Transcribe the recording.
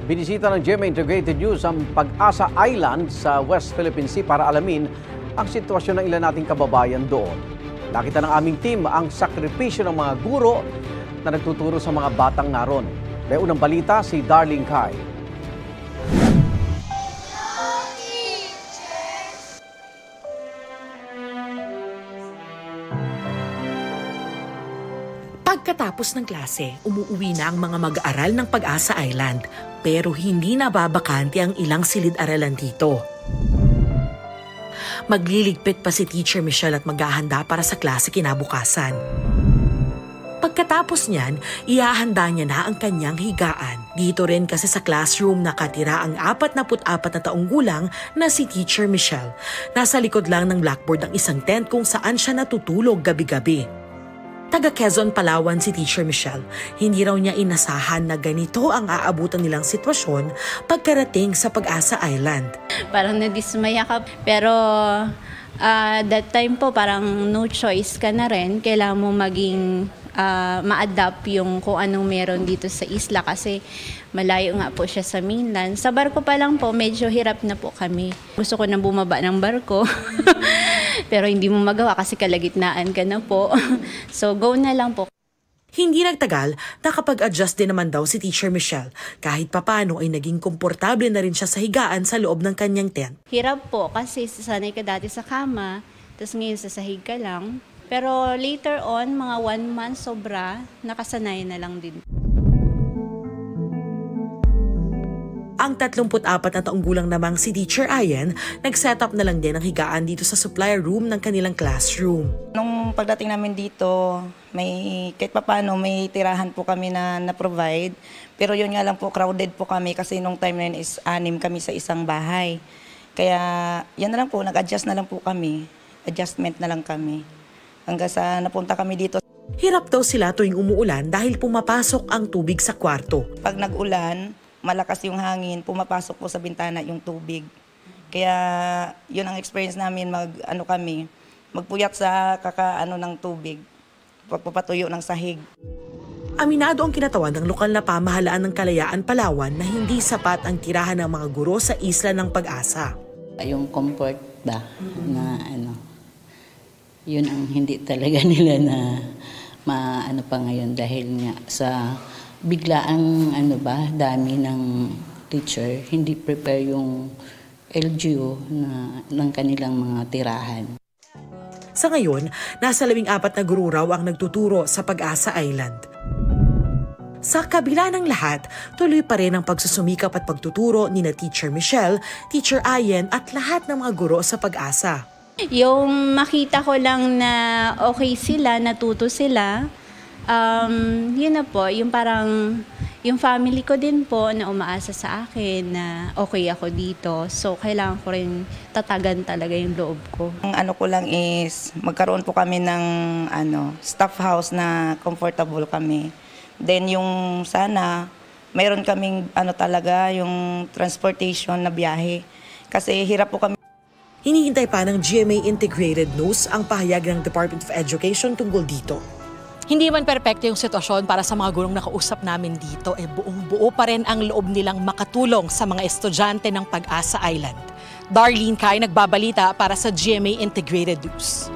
Binisita ng GMA Integrated News ang Pag-asa Island sa West Philippine Sea para alamin ang sitwasyon ng ilan nating kababayan doon. Nakita ng aming team ang sakripisyo ng mga guro na nagtuturo sa mga batang naron. May unang balita si Darlene Kai. Pagkatapos ng klase, umuuwi na ang mga mag-aaral ng Pag-asa Island pero hindi nababakante ang ilang silid-aralan dito. Magliligpit pa si Teacher Michelle at maghahanda para sa klase kinabukasan. Pagkatapos niyan, ihahanda niya na ang kanyang higaan. Dito rin kasi sa classroom nakatira ang 44 na taong gulang na si Teacher Michelle. Nasa likod lang ng blackboard ang isang tent kung saan siya natutulog gabi-gabi. Taga Quezon, Palawan si Teacher Michelle. Hindi raw niya inasahan na ganito ang aabutan nilang sitwasyon pagkarating sa Pag-asa Island. Parang nadismaya ka, pero that time po parang no choice ka na rin. Kailangan mo maging ma-adapt yung kung anong meron dito sa isla kasi malayo nga po siya sa mainland. Sa barko pa lang po, medyo hirap na po kami. Gusto ko na bumaba ng barko. Pero hindi mo magawa kasi kalagitnaan ka na po. So go na lang po. Hindi nagtagal, nakapag-adjust din naman daw si Teacher Michelle. Kahit papano ay naging komportable na rin siya sa higaan sa loob ng kanyang tent. Hirap po kasi sanay ka dati sa kama, tapos ngayon sa sahig ka lang. Pero later on, mga 1 month sobra, nakasanay na lang din. Ang 34 na taong gulang namang si Teacher Ayen, nag-set up na lang din ang higaan dito sa supply room ng kanilang classroom. Nung pagdating namin dito, kahit papaano may tirahan po kami na na-provide. Pero yun nga lang po, crowded po kami kasi nung time na yun is 6 kami sa isang bahay. Kaya yan na lang po, nag-adjust na lang po kami. Adjustment na lang kami. Hanggang sa napunta kami dito. Hirap daw sila tuwing umuulan dahil pumapasok ang tubig sa kwarto. Pag nag-ulan, malakas yung hangin, pumapasok po sa bintana yung tubig. Kaya yun ang experience namin, magpuyat sa kakaano ng tubig, pagpapatuyo ng sahig. Aminado ang kinatawan ng lokal na pamahalaan ng Kalayaan, Palawan na hindi sapat ang tirahan ng mga guro sa isla ng Pag-asa. Yung comfort ba na yun ang hindi talaga nila na maano pa ngayon dahil nga sa biglaang dami ng teacher, hindi prepare yung LGU ng kanilang mga tirahan. Sa ngayon, nasa 14 na guro raw ang nagtuturo sa Pag-asa Island. Sa kabila ng lahat, tuloy pa rin ang pagsusumikap at pagtuturo ni Teacher Michelle, Teacher Ayen at lahat ng mga guro sa Pag-asa. Yung makita ko lang na okay sila, natuto sila, yun na po, yung parang yung family ko din po na umaasa sa akin na okay ako dito. So, kailangan ko rin tatagan talaga yung loob ko. Ang ko lang is magkaroon po kami ng staff house na comfortable kami. Then yung sana, mayroon kaming talaga yung transportation na biyahe. Kasi hirap po kami. Hinihintay pa ng GMA Integrated News ang pahayag ng Department of Education tungkol dito. Hindi man perpekto yung sitwasyon para sa mga gurong nakausap namin dito, buong-buo pa rin ang loob nilang makatulong sa mga estudyante ng Pag-asa Island. Darlene Kai, nagbabalita para sa GMA Integrated News.